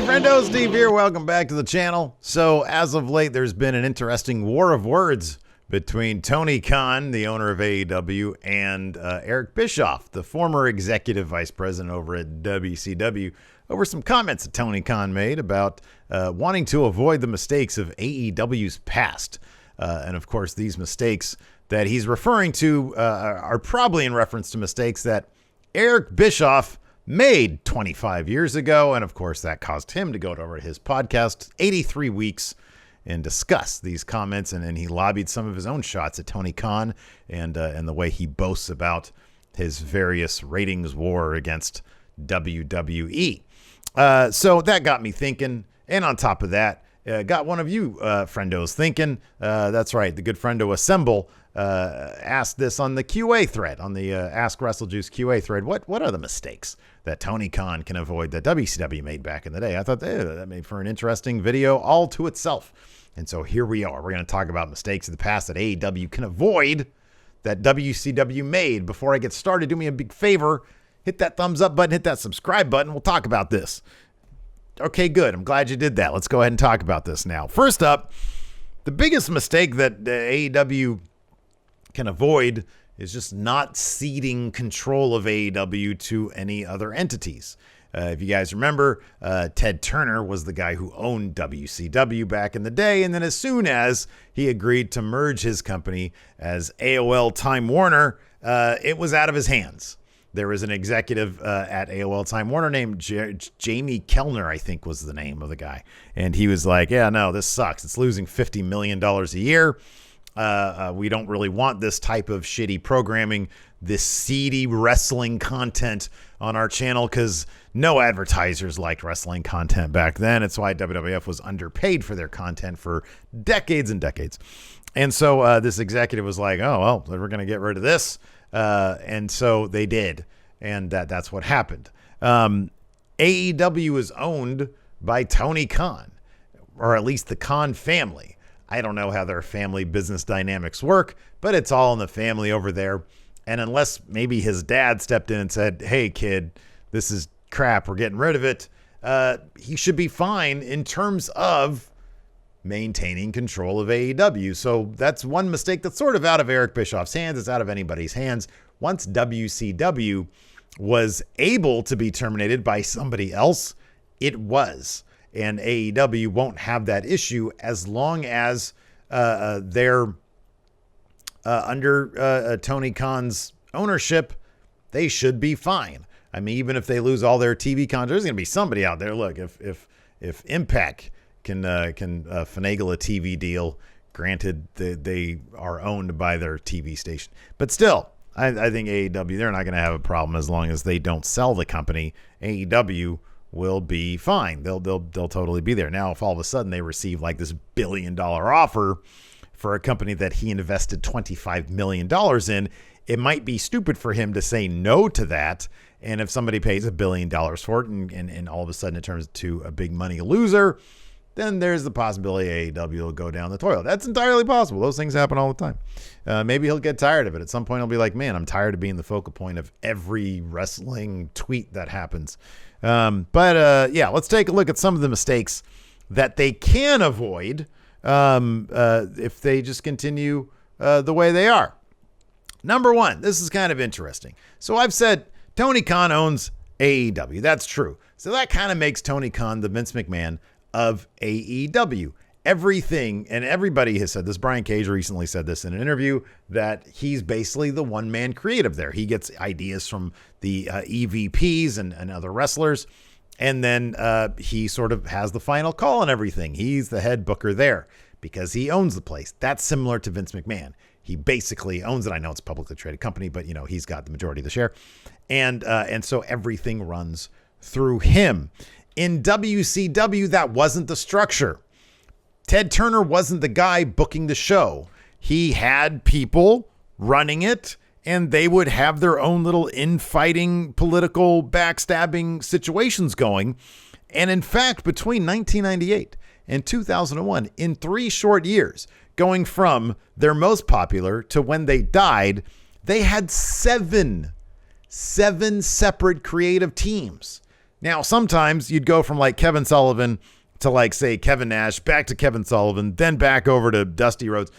friendo, Steve here. Welcome back to the channel. So as of late, there's been an interesting war of words between Tony Khan, the owner of AEW, and Eric Bischoff, the former executive vice president over at WCW, over some comments that Tony Khan made about wanting to avoid the mistakes of AEW's past. And of course, these mistakes that he's referring to are probably in reference to mistakes that Eric Bischoff made 25 years ago. And of course, that caused him to go over to his podcast, 83 Weeks, and discuss these comments. And then he lobbied some of his own shots at Tony Khan and the way he boasts about his various ratings war against WWE. So that got me thinking. And on top of that, got one of you friendos thinking. That's right. The good friendo Assemble asked this on the QA thread, on the Ask WrestleJuice QA thread. What are the mistakes that Tony Khan can avoid that WCW made back in the day? I thought that made for an interesting video all to itself. And so here we are. We're going to talk about mistakes of the past that AEW can avoid that WCW made. Before I get started, do me a big favor. Hit that thumbs up button. Hit that subscribe button. We'll talk about this. Okay, good. I'm glad you did that. Let's go ahead and talk about this now. First up, the biggest mistake that AEW can avoid is just not ceding control of AEW to any other entities. If you guys remember, Ted Turner was the guy who owned WCW back in the day, and then as soon as he agreed to merge his company as AOL Time Warner, it was out of his hands. There was an executive at AOL Time Warner named Jamie Kellner, I think was the name of the guy. And he was like, yeah, no, this sucks. It's losing $50 million a year. We don't really want this type of shitty programming, this seedy wrestling content on our channel, because no advertisers liked wrestling content back then. It's why WWF was underpaid for their content for decades and decades. And so this executive was like, oh, well, we're going to get rid of this. And so they did. And that's what happened. AEW is owned by Tony Khan, or at least the Khan family. I don't know how their family business dynamics work, but it's all in the family over there. And unless maybe his dad stepped in and said, hey, kid, this is crap, we're getting rid of it, he should be fine in terms of maintaining control of AEW. So that's one mistake that's sort of out of Eric Bischoff's hands. It's out of anybody's hands. Once WCW was able to be terminated by somebody else, it was. And AEW won't have that issue as long as they're under Tony Khan's ownership. They should be fine. I mean, even if they lose all their TV contracts, there's going to be somebody out there. Look, if Impact can finagle a TV deal, granted they are owned by their TV station, but still, I think AEW, they're not going to have a problem as long as they don't sell the company. AEW will be fine. They'll totally be there. Now, if all of a sudden they receive like this $1 billion offer for a company that he invested $25 million in, it might be stupid for him to say no to that. And if somebody pays $1 billion for it and all of a sudden it turns into a big money loser, then there's the possibility AEW will go down the toilet. That's entirely possible. Those things happen all the time. Maybe he'll get tired of it. At some point he'll be like, man, I'm tired of being the focal point of every wrestling tweet that happens. Yeah, let's take a look at some of the mistakes that they can avoid if they just continue the way they are. Number one, this is kind of interesting. So I've said Tony Khan owns AEW. That's true. So that kind of makes Tony Khan the Vince McMahon of AEW. Everything, and everybody has said this. Brian Cage recently said this in an interview, that he's basically the one-man creative there. He gets ideas from the EVPs and other wrestlers, and then he sort of has the final call on everything. He's the head booker there because he owns the place. That's similar to Vince McMahon. He basically owns it. I know it's a publicly traded company, but he's got the majority of the share, and so everything runs through him. In WCW, that wasn't the structure. Ted Turner wasn't the guy booking the show. He had people running it, and they would have their own little infighting, political, backstabbing situations going. And in fact, between 1998 and 2001, in 3 short years, going from their most popular to when they died, they had seven separate creative teams. Now, sometimes you'd go from like Kevin Sullivan to like, say, Kevin Nash, back to Kevin Sullivan, then back over to Dusty Rhodes.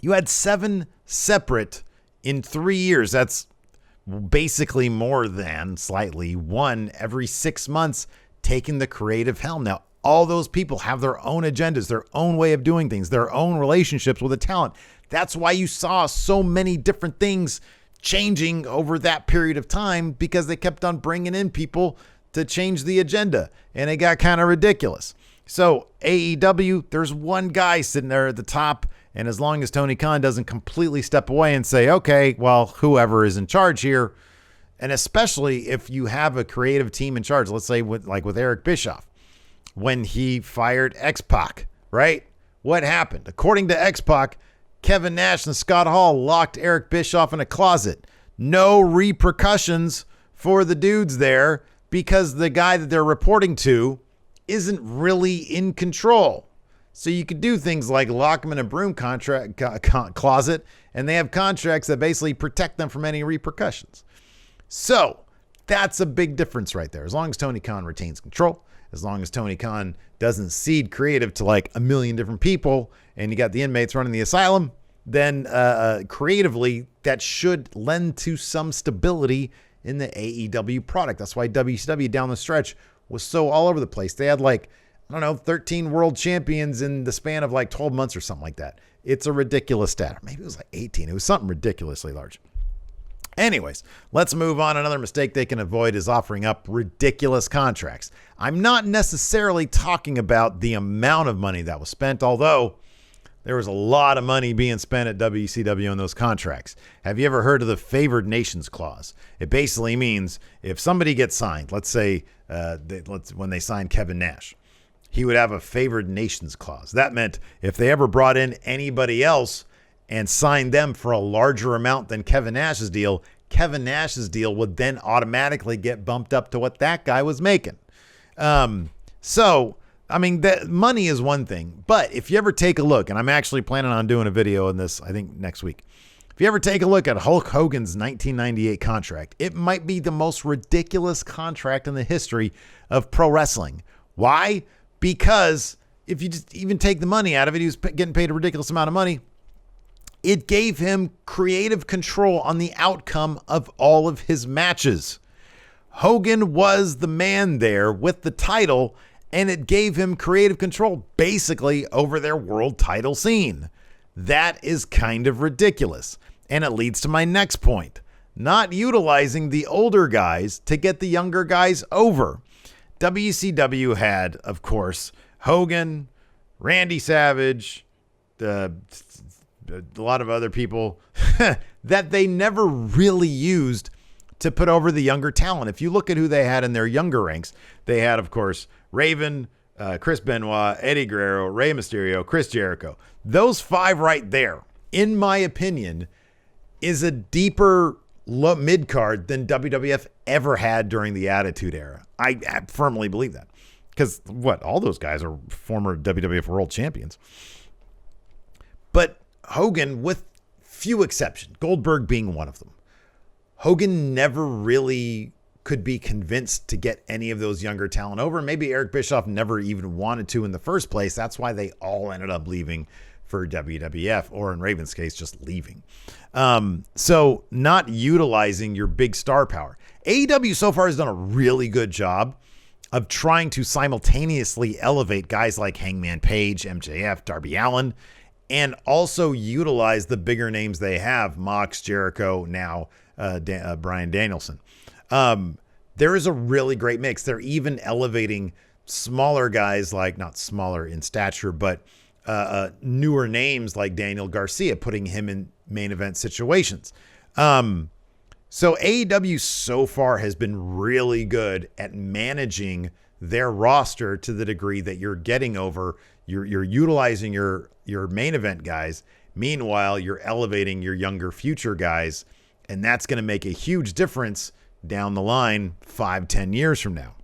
You had 7 separate in 3 years. That's basically more than slightly one every 6 months taking the creative helm. Now, all those people have their own agendas, their own way of doing things, their own relationships with the talent. That's why you saw so many different things changing over that period of time, because they kept on bringing in people to change the agenda, and it got kind of ridiculous. So AEW, there's one guy sitting there at the top, and as long as Tony Khan doesn't completely step away and say, okay, well, whoever is in charge here, and especially if you have a creative team in charge, let's say with Eric Bischoff, when he fired X-Pac, right? What happened? According to X-Pac, Kevin Nash and Scott Hall locked Eric Bischoff in a closet. No repercussions for the dudes there, because the guy that they're reporting to isn't really in control. So you could do things like lock them in a broom closet, and they have contracts that basically protect them from any repercussions. So that's a big difference right there. As long as Tony Khan retains control, as long as Tony Khan doesn't cede creative to like a million different people, and you got the inmates running the asylum, then creatively that should lend to some stability in the AEW product. That's why WCW down the stretch was so all over the place. They had like, I don't know, 13 world champions in the span of like 12 months or something like that. It's a ridiculous stat. Maybe it was like 18. It was something ridiculously large. Anyways, let's move on. Another mistake they can avoid is offering up ridiculous contracts. I'm not necessarily talking about the amount of money that was spent, although there was a lot of money being spent at WCW on those contracts. Have you ever heard of the favored nations clause? It basically means if somebody gets signed, let's say when they signed Kevin Nash, he would have a favored nations clause. That meant if they ever brought in anybody else and signed them for a larger amount than Kevin Nash's deal would then automatically get bumped up to what that guy was making. So, I mean, that money is one thing, but if you ever take a look, and I'm actually planning on doing a video on this, I think next week. If you ever take a look at Hulk Hogan's 1998 contract, it might be the most ridiculous contract in the history of pro wrestling. Why? Because if you just even take the money out of it, he was getting paid a ridiculous amount of money. It gave him creative control on the outcome of all of his matches. Hogan was the man there with the title, and it gave him creative control basically over their world title scene. That is kind of ridiculous. And it leads to my next point. Not utilizing the older guys to get the younger guys over. WCW had, of course, Hogan, Randy Savage, a lot of other people that they never really used to put over the younger talent. If you look at who they had in their younger ranks, they had, of course, Raven, Chris Benoit, Eddie Guerrero, Rey Mysterio, Chris Jericho. Those 5 right there, in my opinion, is a deeper mid card than WWF ever had during the Attitude Era. I firmly believe that, because all those guys are former WWF World Champions. But Hogan, with few exceptions, Goldberg being one of them, Hogan never really could be convinced to get any of those younger talent over. Maybe Eric Bischoff never even wanted to in the first place. That's why they all ended up leaving for WWF, or in Raven's case, just leaving. So not utilizing your big star power. AEW so far has done a really good job of trying to simultaneously elevate guys like Hangman Page, MJF, Darby Allin, and also utilize the bigger names they have, Mox, Jericho, now Bryan Danielson. There is a really great mix. They're even elevating smaller guys, like not smaller in stature, but newer names like Daniel Garcia, putting him in main event situations. So AEW so far has been really good at managing their roster to the degree that you're getting over, you're utilizing your main event guys. Meanwhile, you're elevating your younger future guys, and that's going to make a huge difference down the line 5-10 years from now.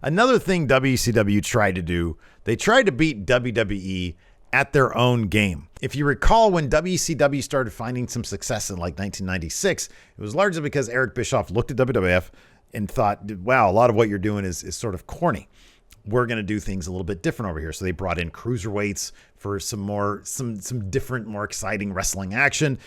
Another thing WCW tried to do, they tried to beat WWE at their own game. If you recall, when WCW started finding some success in like 1996, it was largely because Eric Bischoff looked at WWF, and thought, wow, a lot of what you're doing is sort of corny. We're going to do things a little bit different over here. So they brought in cruiserweights for some different, more exciting wrestling action.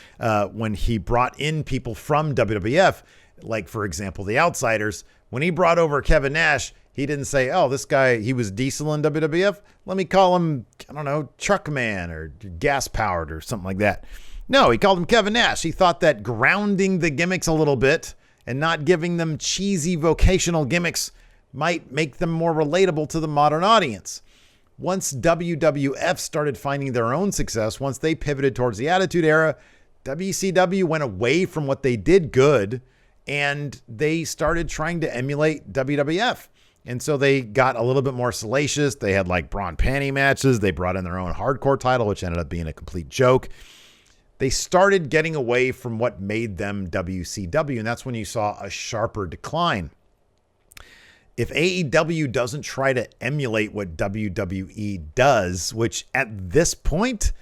When he brought in people from WWF, like, for example, the Outsiders, when he brought over Kevin Nash, he didn't say, oh, this guy, he was diesel in WWF. Let me call him, I don't know, Truckman or Gas Powered or something like that. No, he called him Kevin Nash. He thought that grounding the gimmicks a little bit and not giving them cheesy vocational gimmicks might make them more relatable to the modern audience. Once WWF started finding their own success, once they pivoted towards the Attitude Era, WCW went away from what they did good, and they started trying to emulate WWF. And so they got a little bit more salacious. They had like bra and panty matches. They brought in their own hardcore title, which ended up being a complete joke. They started getting away from what made them WCW, and that's when you saw a sharper decline. If AEW doesn't try to emulate what WWE does, which at this point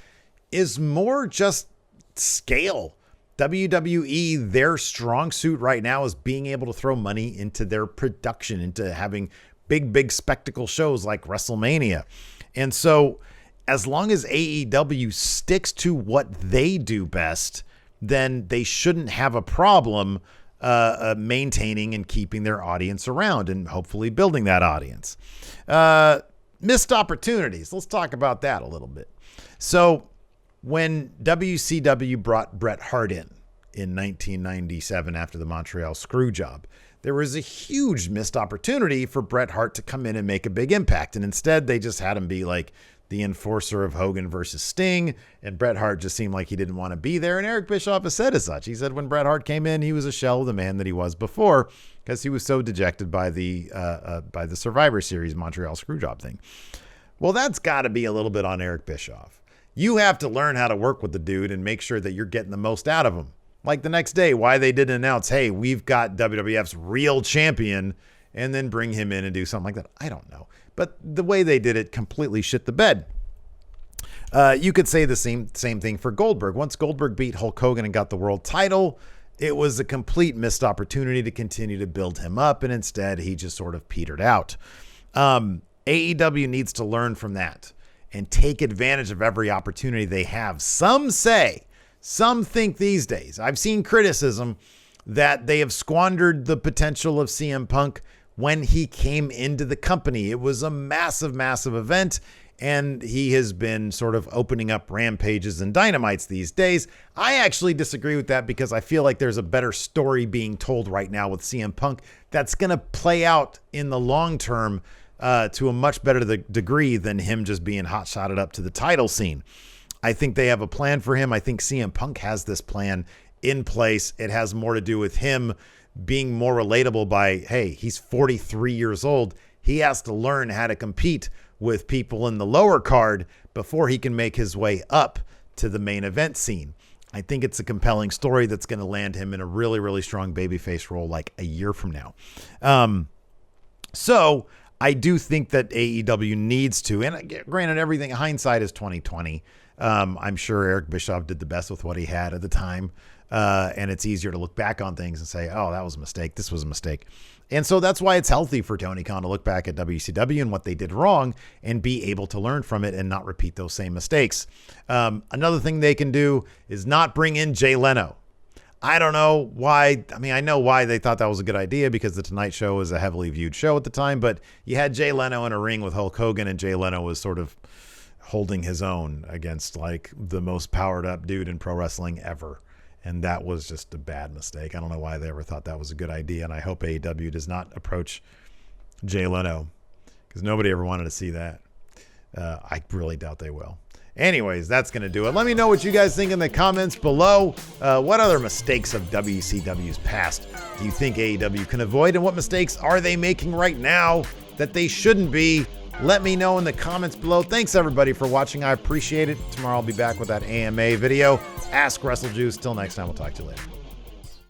is more just scale. WWE, their strong suit right now is being able to throw money into their production, into having big spectacle shows like WrestleMania. And so as long as AEW sticks to what they do best, then they shouldn't have a problem maintaining and keeping their audience around and hopefully building that audience. Missed opportunities. Let's talk about that a little bit. So when WCW brought Bret Hart in 1997 after the Montreal screw job, there was a huge missed opportunity for Bret Hart to come in and make a big impact. And instead they just had him be like the enforcer of Hogan versus Sting, and Bret Hart just seemed like he didn't want to be there. And Eric Bischoff has said as such. He said when Bret Hart came in, he was a shell of the man that he was before, because he was so dejected by the Survivor Series Montreal Screwjob thing. Well, that's got to be a little bit on Eric Bischoff. You have to learn how to work with the dude and make sure that you're getting the most out of him. Like the next day, why they didn't announce, hey, we've got WWF's real champion, and then bring him in and do something like that. I don't know. But the way they did it completely shit the bed. You could say the same thing for Goldberg. Once Goldberg beat Hulk Hogan and got the world title, it was a complete missed opportunity to continue to build him up, and instead he just sort of petered out. AEW needs to learn from that and take advantage of every opportunity they have. Some think these days, I've seen criticism that they have squandered the potential of CM Punk when he came into the company. It was a massive event, and he has been sort of opening up rampages and dynamites these days. I actually disagree with that, because I feel like there's a better story being told right now with CM Punk that's going to play out in the long term to a much better degree than him just being hot-shotted up to the title scene. I think they have a plan for him. I think CM Punk has this plan in place. It has more to do with him being more relatable by, hey, he's 43 years old. He has to learn how to compete with people in the lower card before he can make his way up to the main event scene. I think it's a compelling story that's going to land him in a really strong babyface role like a year from now. So I do think that AEW needs to, and granted, everything, hindsight is 2020. I'm sure Eric Bischoff did the best with what he had at the time. And it's easier to look back on things and say, oh, that was a mistake. This was a mistake. And so that's why it's healthy for Tony Khan to look back at WCW and what they did wrong and be able to learn from it and not repeat those same mistakes. Another thing they can do is not bring in Jay Leno. I don't know why. I mean, I know why they thought that was a good idea, because the Tonight Show was a heavily viewed show at the time, but you had Jay Leno in a ring with Hulk Hogan, and Jay Leno was sort of holding his own against like the most powered up dude in pro wrestling ever. And that was just a bad mistake. I don't know why they ever thought that was a good idea. And I hope AEW does not approach Jay Leno, because nobody ever wanted to see that. I really doubt they will. Anyways, that's going to do it. Let me know what you guys think in the comments below. What other mistakes of WCW's past do you think AEW can avoid? And what mistakes are they making right now that they shouldn't be? Let me know in the comments below. Thanks everybody for watching. I appreciate it. Tomorrow I'll be back with that AMA video. Ask WrestleJuice. Till next time, we'll talk to you later.